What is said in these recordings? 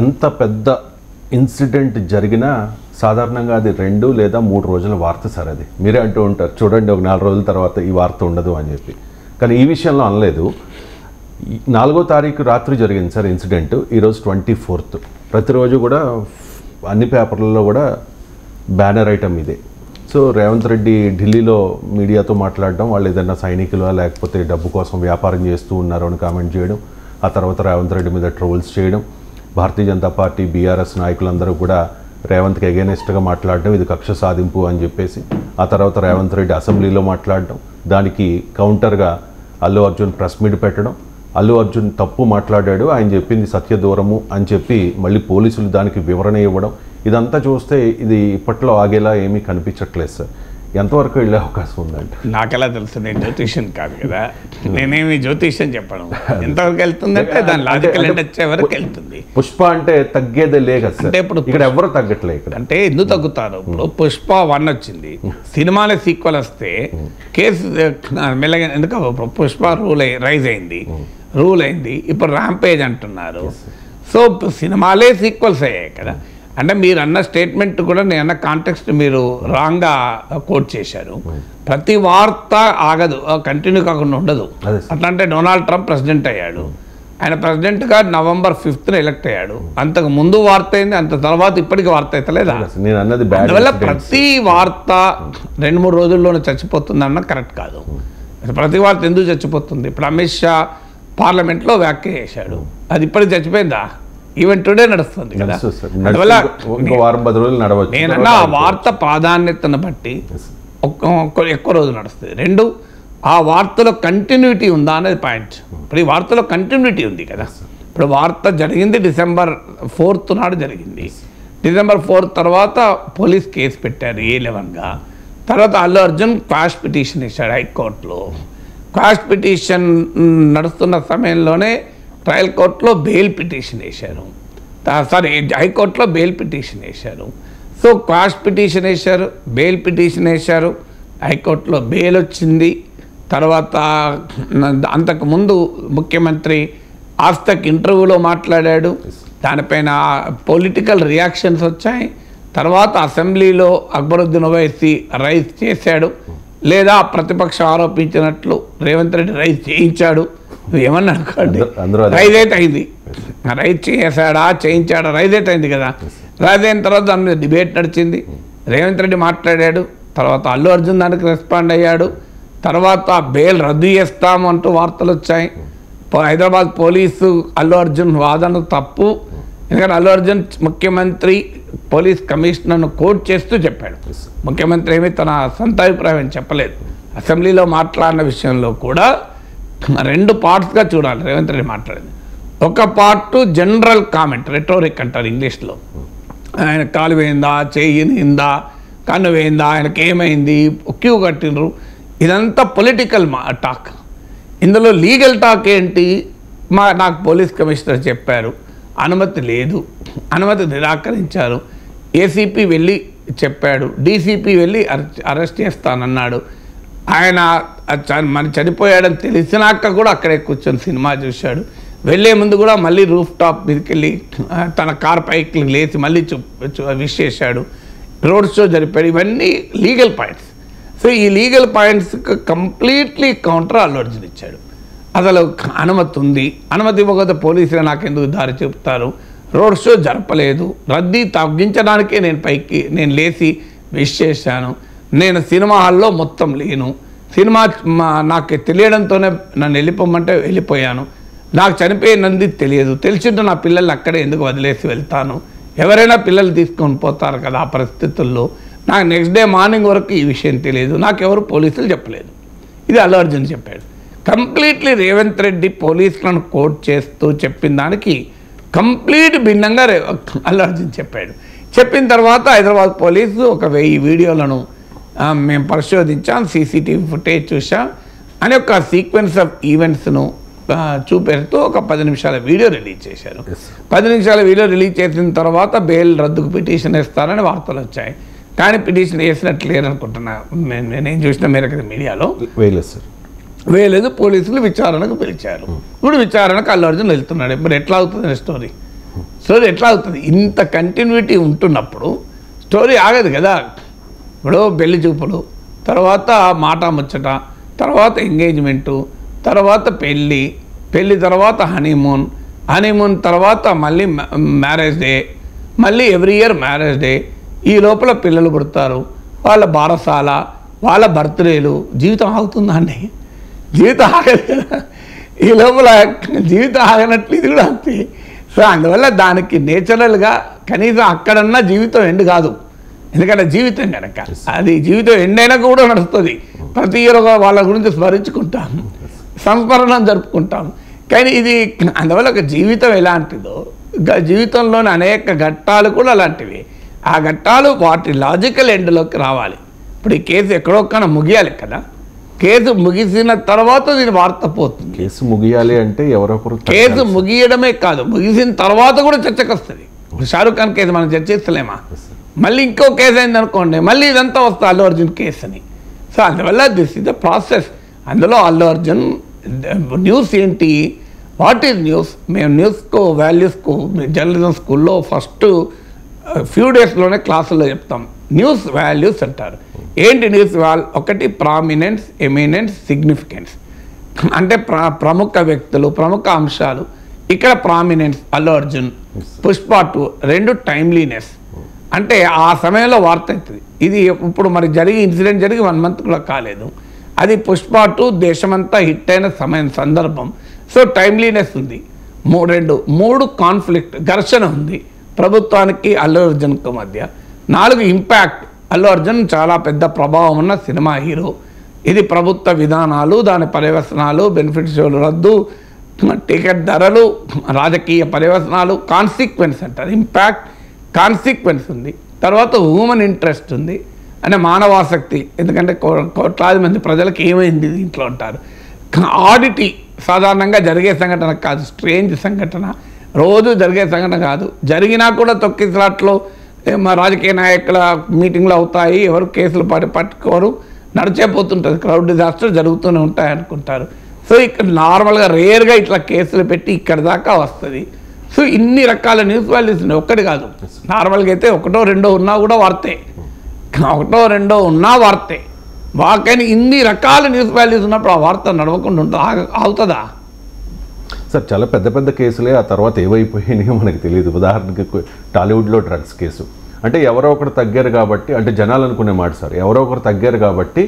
ఎంత పెద్ద ఇన్సిడెంట్ జరిగినా సాధారణంగా అది 2 లేదా 3 రోజుల వార్త సార్. అది మీరే అంటూ ఉంటారు, చూడండి ఒక 4 రోజుల తర్వాత ఈ వార్త ఉండదు అని చెప్పి. కానీ ఈ విషయంలో అనలేదు. 4వ తారీఖు రాత్రి జరిగింది సార్ ఇన్సిడెంట్. ఈరోజు 24th. ప్రతిరోజు కూడా అన్ని పేపర్లలో కూడా బ్యానర్ ఐటమ్ ఇదే. సో రేవంత్ రెడ్డి ఢిల్లీలో మీడియాతో మాట్లాడడం, వాళ్ళు ఏదైనా సైనికులు లేకపోతే డబ్బు కోసం వ్యాపారం చేస్తూ ఉన్నారు అని కామెంట్ చేయడం, ఆ తర్వాత రేవంత్ రెడ్డి మీద ట్రోల్స్ చేయడం, భారతీయ జనతా పార్టీ బీఆర్ఎస్ నాయకులందరూ కూడా రేవంత్కి అగేనెస్ట్గా మాట్లాడడం, ఇది కక్ష సాధింపు అని చెప్పేసి. ఆ తర్వాత రేవంత్ రెడ్డి అసెంబ్లీలో మాట్లాడడం, దానికి కౌంటర్గా అల్లు అర్జున్ ప్రెస్ మీట్ పెట్టడం, అల్లు అర్జున్ తప్పు మాట్లాడాడు, ఆయన చెప్పింది సత్యదూరము అని చెప్పి మళ్ళీ పోలీసులు దానికి వివరణ ఇవ్వడం, ఇదంతా చూస్తే ఇది ఇప్పట్లో ఆగేలా ఏమీ కనిపించట్లేదు సార్. ఎంతవరకు వెళ్ళే అవకాశం ఉందంటే? నాకెలా తెలుసు, నేను జ్యోతిష్యం కాదు కదా, నేనేమి జ్యోతిష్యం చెప్పడం. ఎంతవరకు వెళ్తుందంటే దాని లాజికల్ ఎండ్ వచ్చే వరకు వెళ్తుంది. పుష్ప అంటే తగ్గేదే లేదు సార్. అంటే ఇప్పుడు ఇక్కడ ఎవరు తగ్గట్లేదు. ఇక్కడ అంటే ఎందుకు తగ్గుతారు? ఇప్పుడు పుష్ప 1 వచ్చింది, సినిమాలే సీక్వెల్ వస్తే కేసు మెల్లగా ఎందుకు పుష్ప రైజ్ అయింది, రూల్ అయింది. ఇప్పుడు ర్యాంపేజ్ అంటున్నారు. సో సినిమాలే సీక్వెల్స్ అయ్యాయి కదా. అంటే మీరు అన్న స్టేట్మెంట్ కూడా నేను అన్న కాంటెక్స్ట్ మీరు రాంగ్గా కోట్ చేశారు. ప్రతి వార్త ఆగదు, కంటిన్యూ కాకుండా ఉండదు. అట్లా అంటే డొనాల్డ్ ట్రంప్ ప్రెసిడెంట్ అయ్యాడు, ఆయన ప్రెసిడెంట్గా November 5th ఎలక్ట్ అయ్యాడు. అంతకు ముందు వార్త అయింది, అంత తర్వాత ఇప్పటికీ వార్త అవుతలేదా? అందువల్ల ప్రతి వార్త 2-3 రోజుల్లోనే చచ్చిపోతుంది కరెక్ట్ కాదు. ప్రతి వార్త ఎందుకు చచ్చిపోతుంది? ఇప్పుడు అమిత్ షా పార్లమెంట్లో వ్యాఖ్య చేశాడు, అది ఇప్పటికి చచ్చిపోయిందా? ఈవెన్ టుడే నడుస్తుంది కదా. అందువల్ల నేనన్నా ఆ వార్త ప్రాధాన్యతను బట్టి ఎక్కువ రోజులు నడుస్తుంది. 2, ఆ వార్తలో కంటిన్యూటీ ఉందా అనేది పాయింట్. ఇప్పుడు ఈ వార్తలో కంటిన్యూటీ ఉంది కదా. ఇప్పుడు వార్త జరిగింది December 4th నాడు జరిగింది. December 4th తర్వాత పోలీస్ కేసు పెట్టారు A11గా. తర్వాత అల్లు అర్జున్ క్వాష్ పిటిషన్ ఇచ్చాడు హైకోర్టులో. క్వాష్ పిటిషన్ నడుస్తున్న సమయంలోనే ట్రయల్ కోర్టులో బెయిల్ పిటిషన్ వేశారు, హైకోర్టులో బెయిల్ పిటిషన్ వేశారు. సో క్వాష్ పిటిషన్ వేశారు, బెయిల్ పిటిషన్ వేశారు, హైకోర్టులో బెయిల్ వచ్చింది. తర్వాత అంతకుముందు ముఖ్యమంత్రి ఆస్తక్ ఇంటర్వ్యూలో మాట్లాడాడు, దానిపైన పొలిటికల్ రియాక్షన్స్ వచ్చాయి. తర్వాత అసెంబ్లీలో అక్బరుద్దీన్ ఓవైసీ రైజ్ చేశాడు, లేదా ప్రతిపక్షం ఆరోపించినట్లు రేవంత్ రెడ్డి రైజ్ చేయించాడు. ఏమన్నా అనుకోండి, రైజ్ అయితే అయింది. రైజ్ చేశాడా చేయించాడా, రైజ్ అయితే అయింది కదా. రైజ్ అయిన తర్వాత దాని మీద డిబేట్ నడిచింది, రేవంత్ రెడ్డి మాట్లాడాడు, తర్వాత అల్లు అర్జున్ దానికి రెస్పాండ్ అయ్యాడు. తర్వాత బెయిల్ రద్దు చేస్తాము అంటూ వార్తలు వచ్చాయి. హైదరాబాద్ పోలీసు అల్లు అర్జున్ వాదన తప్పు, ఎందుకంటే అల్లు అర్జున్ ముఖ్యమంత్రి పోలీస్ కమిషనర్ను కోట్ చేస్తూ చెప్పాడు. ముఖ్యమంత్రి ఏమీ తన సొంత అభిప్రాయం చెప్పలేదు. అసెంబ్లీలో మాట్లాడిన విషయంలో కూడా 2 పార్ట్స్గా చూడాలి రేవంత్ రెడ్డి మాట్లాడింది. ఒక పార్ట్ జనరల్ కామెంట్, రెటోరిక్ అంటారు ఇంగ్లీష్లో. ఆయన కాలు వేయిందా, చేయిందా, కన్ను వేయిందా, ఆయనకి ఏమైంది, క్యూ కట్టినరు, ఇదంతా పొలిటికల్ టాక్. ఇందులో లీగల్ టాక్ ఏంటి? నాకు పోలీస్ కమిషనర్ చెప్పారు, అనుమతి లేదు, అనుమతి నిరాకరించారు, ఏసీపీ వెళ్ళి చెప్పాడు, డీసీపీ వెళ్ళి అరెస్ట్ చేస్తానన్నాడు. ఆయన మరి చనిపోయాడని తెలిసినాక కూడా అక్కడే కూర్చొని సినిమా చూశాడు. వెళ్ళే ముందు కూడా మళ్ళీ రూఫ్ టాప్ మీదకి వెళ్ళి తన కార్ పైకి లేచి మళ్ళీ విష్ చేశాడు, రోడ్ షో జరిపాడు. ఇవన్నీ లీగల్ పాయింట్స్. సో ఈ legal points completely counter Allu Arjun ఇచ్చాడు. అసలు అనుమతి ఉంది, అనుమతి ఇవ్వకపోతే పోలీసులు నాకెందుకు దారి చెప్తారు, రోడ్ షో జరపలేదు, రద్దీ తగ్గించడానికే నేను లేచి విష్ చేశాను, నేను సినిమా హాల్లో మొత్తం లేను, సినిమా నాకు తెలియడంతోనే నన్ను వెళ్ళిపోమంటే వెళ్ళిపోయాను, నాకు చనిపోయినంది తెలియదు, తెలిసింటే నా పిల్లల్ని అక్కడే ఎందుకు వదిలేసి వెళ్తాను, ఎవరైనా పిల్లలు తీసుకొని పోతారు కదా ఆ పరిస్థితుల్లో, నాకు నెక్స్ట్ డే మార్నింగ్ వరకు ఈ విషయం తెలియదు, నాకెవరు పోలీసులు చెప్పలేదు. ఇది అల్లు అర్జున్ చెప్పాడు. కంప్లీట్లీ రేవంత్ రెడ్డి పోలీసులను కోట్ చేస్తూ చెప్పిన దానికి కంప్లీట్ భిన్నంగా అల్లు అర్జున్ చెప్పాడు. చెప్పిన తర్వాత హైదరాబాద్ పోలీసు ఒక 1000 వీడియోలను మేము పరిశోధించాం, సీసీటీవీ ఫుటేజ్ చూసాం అని ఒక సీక్వెన్స్ ఆఫ్ ఈవెంట్స్ను చూపెడుతూ ఒక 10 నిమిషాల వీడియో రిలీజ్ చేశారు. 10 నిమిషాల వీడియో రిలీజ్ చేసిన తర్వాత బెయిల్ రద్దుకు పిటిషన్ వేస్తారని వార్తలు వచ్చాయి. కానీ పిటిషన్ వేసినట్లు లేదనుకుంటున్నా, నేను చూసిన మేరకు మీడియాలో వేయలేదు. పోలీసులు విచారణకు పిలిచారు. ఇప్పుడు విచారణకు అల్లు అర్జున్ వెళ్తున్నాడు. ఇప్పుడు ఎట్లా అవుతుంది స్టోరీ? స్టోరీ ఎట్లా అవుతుంది? ఇంత కంటిన్యూటీ ఉంటున్నప్పుడు స్టోరీ ఆగదు కదా. ఇప్పుడు పెళ్లి చూపులు, తర్వాత మాట ముచ్చట, తర్వాత ఎంగేజ్మెంటు, తర్వాత పెళ్ళి తర్వాత హనీమూన్ తర్వాత మళ్ళీ మ్యారేజ్ డే, మళ్ళీ ఎవ్రీ ఇయర్ మ్యారేజ్ డే. ఈ లోపల పిల్లలు పుడతారు, వాళ్ళ బారసాల, వాళ్ళ బర్త్డేలు. జీవితం ఆగుతుందా అండి? జీవితం ఆగదు కదా. ఈ లోపల జీవితం ఆగనట్లు ఇది కూడా అంతే. సో అందువల్ల దానికి నేచురల్గా కనీసం అక్కడన్నా జీవితం ఎండ్ కాదు. ఎందుకంటే జీవితం కనుక అది జీవితం ఎండ్ అయినా కూడా నడుస్తుంది. ప్రతి ఇయర్ వాళ్ళ గురించి స్మరించుకుంటాం, సంస్మరణం జరుపుకుంటాం. కానీ ఇది అందువల్ల ఒక జీవితం ఎలాంటిదో జీవితంలోని అనేక ఘట్టాలు కూడా అలాంటివి. ఆ ఘట్టాలు వాటి లాజికల్ ఎండ్లోకి రావాలి. ఇప్పుడు ఈ కేసు ఎక్కడొక్కన ముగియాలి కదా. కేసు ముగిసిన తర్వాత దీని వార్త పోతుంది. కేసు ముగియాలి అంటే ఎవరొకరు కేసు ముగియడమే కాదు, ముగిసిన తర్వాత కూడా చర్చకు వస్తుంది. ఇప్పుడు షారూఖ్ ఖాన్ కేసు మనం చర్చిస్తలేమా? మళ్ళీ ఇంకో కేసు అయింది అనుకోండి, మళ్ళీ ఇదంతా వస్తుంది అల్లు అర్జున్ కేసు అని. సో అందువల్ల దిస్ ఇస్ ద ప్రాసెస్. అందులో అల్లు అర్జున్ న్యూస్ ఏంటి, వాట్ ఈజ్ న్యూస్? మేము న్యూస్కు వాల్యూస్కు జర్నలిజం స్కూల్లో ఫస్ట్ ఫ్యూ డేస్లోనే క్లాసుల్లో చెప్తాం. న్యూస్ వాల్యూస్ అంటారు. ఏంటి న్యూస్ ఒకటి ప్రామినెన్స్, ఎమినెన్స్, సిగ్నిఫికెన్స్. అంటే ప్రముఖ వ్యక్తులు, ప్రముఖ అంశాలు. ఇక్కడ ప్రామినెన్స్ అల్లు అర్జున్, పుష్ప 2 రెండు టైమ్లీనెస్. అంటే ఆ సమయంలో వార్త అవుతుంది. ఇది ఇప్పుడు మరి ఇన్సిడెంట్ జరిగి 1 month కూడా కాలేదు. అది పుష్ప 2 దేశమంతా హిట్ అయిన సందర్భం. సో టైమ్లీనెస్ ఉంది. 3 కాన్ఫ్లిక్ట్, ఘర్షణ ఉంది ప్రభుత్వానికి అల్లు అర్జున్కు మధ్య. 4 ఇంపాక్ట్, అల్లు అర్జున్ చాలా పెద్ద ప్రభావం ఉన్న సినిమా హీరో. ఇది ప్రభుత్వ విధానాలు, దాని పర్యవసనాలు, బెనిఫిట్స్ రద్దు, టికెట్ ధరలు, రాజకీయ పర్యవసనాలు, కాన్సిక్వెన్స్ అంటారు. ఇంపాక్ట్, కాన్సిక్వెన్స్ ఉంది. తర్వాత హ్యూమన్ ఇంట్రెస్ట్ ఉంది, అంటే మానవాసక్తి. ఎందుకంటే కోట్లాది మంది ప్రజలకు ఏమైంది దీంట్లో అంటారు. ఆడిటీ సాధారణంగా జరిగే సంఘటన కాదు, స్ట్రేంజ్ సంఘటన, రోజు జరిగే సంఘటన కాదు. జరిగినా కూడా తొక్కిసలాట్లో రాజకీయ నాయకుల మీటింగ్లు అవుతాయి, ఎవరు కేసులు పట్టుకోరు, నడిచేపోతుంటుంది, క్రౌడ్ డిజాస్టర్ జరుగుతూనే ఉంటాయి అనుకుంటారు. సో ఇక్కడ నార్మల్గా రేర్గా ఇట్లా కేసులు పెట్టి ఇక్కడ దాకా వస్తుంది. సో ఇన్ని రకాల న్యూస్ వాల్యూస్ ఉన్నాయి, ఒక్కటి కాదు. నార్మల్గా అయితే 1, 2 ఉన్నా కూడా వార్తే, 1, 2 ఉన్నా వార్తే. కానీ ఇన్ని రకాల న్యూస్ వాల్యూస్ ఉన్నప్పుడు ఆ వార్త నడవకుండా అవుతుందా? సార్ చాలా పెద్ద పెద్ద కేసులే ఆ తర్వాత ఏవైపోయినాయో మనకు తెలియదు. ఉదాహరణకి టాలీవుడ్లో డ్రగ్స్ కేసు అంటే ఎవరో ఒకరు తగ్గారు కాబట్టి, అంటే జనాలు అనుకునే మాట సార్, ఎవరో ఒకరు తగ్గారు కాబట్టి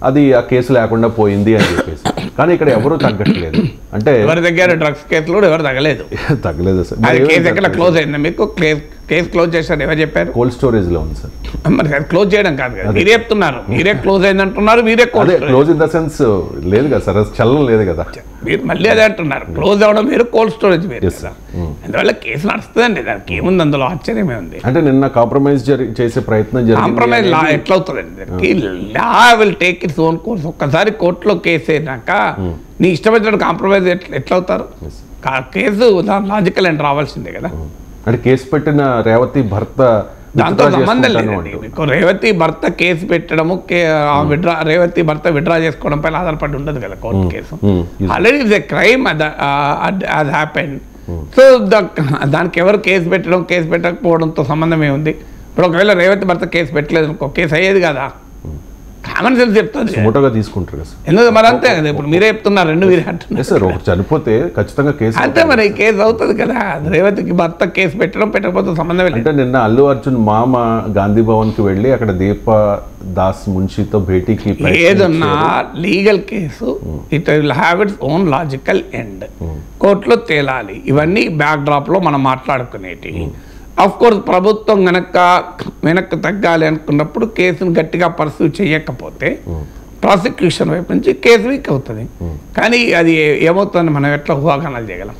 అది ఆ కేసు లేకుండా పోయింది అని చెప్పేసి. కానీ ఇక్కడ ఎవరు తగ్గట్లేదు. అంటే ఎవరి దగ్గర డ్రగ్స్ కేసులు ఎవరు తగ్గలేదు సార్. కేసు ఎక్కడ క్లోజ్ అయింది? మీకు కేసు క్లోజ్ చేశారు, ఎవరు చెప్పారు? కోల్డ్ స్టోరేజ్లో ఉంది సార్. మరి అది క్లోజ్ చేయడం కాదు కదా, మీరే చెప్తున్నారు. మీరే క్లోజ్ అయింది అంటున్నారు, మీరే క్లోజ్ ఇన్ ద సెన్స్ లేదు కదా సార్, చలనం లేదు కదా. మీరు మళ్ళీ అదే అంటున్నారు. క్లోజ్ అవ్వడం మీరు, కోల్డ్ స్టోరేజ్ వేరు సార్. అందువల్ల కేసు నడుస్తుందండి, దానికి ఏముంది, అందులో ఆశ్చర్యమే ఉంది. అంటే నిన్న కాంప్రమైజ్ చేసే ప్రయత్నం కాంప్రమైజ్ లా ఎట్లా అవుతుందండి? Law will take its own course. ఒక్కసారి కోర్టులో కేసు అయినాక నీ ఇష్టమైనటువంటి కాంప్రమైజ్ ఎట్లా అవుతారు? కేసు లాజికల్ అండ్ రావాల్సిందే కదా. అంటే కేసు పెట్టిన రేవతి భర్త దాంతో సంబంధం లేదండి. మీకు రేవతి భర్త కేసు పెట్టడము, రేవతి భర్త విత్డ్రా చేసుకోవడం పైన ఆధారపడి ఉండదు కదా court case. Already it's a crime అది హ్యాపెండ్. సో దానికి ఎవరు కేసు పెట్టడం, కేసు పెట్టకపోవడంతో సంబంధం ఏముంది? ఇప్పుడు ఒకవేళ రేవతి భర్త కేసు పెట్టలేదు అనుకో, కేసు అయ్యేది కదా. కామన్ సెన్స్ చెప్తుంది, మోటోగా తీసుకుంటారు కదా. ఎందుకు మరి అంతే కదా. ఇప్పుడు మీరే చెప్తున్నారు, రెండు మీరే అంటున్నారు సార్. ఒకటి చనిపోతే ఖచ్చితంగా కేసు అంతే, మరి కేసు అవుతుంది కదా. రేవతికి భర్త కేసు పెట్టడం పెట్టకపోతే సంబంధం లేదు. అంటే నిన్న అల్లు అర్జున్ మామ గాంధీ భవన్కి వెళ్ళి అక్కడ దీప దాస్ మున్షితో భేటీకి ఏదన్నా legal case it will have its own logical end. కోర్టులో తేలాలి. ఇవన్నీ బ్యాక్ డ్రాప్లో మనం మాట్లాడుకునేటి. ఆఫ్ కోర్స్ ప్రభుత్వం వెనక్కి తగ్గాలి అనుకున్నప్పుడు కేసును గట్టిగా పర్సూ చేయకపోతే ప్రాసిక్యూషన్ వైపు నుంచి కేసు వీక్ అవుతుంది. కానీ అది ఏమవుతుందని మనం ఎట్లా ఊహాగానాలు చేయగలం?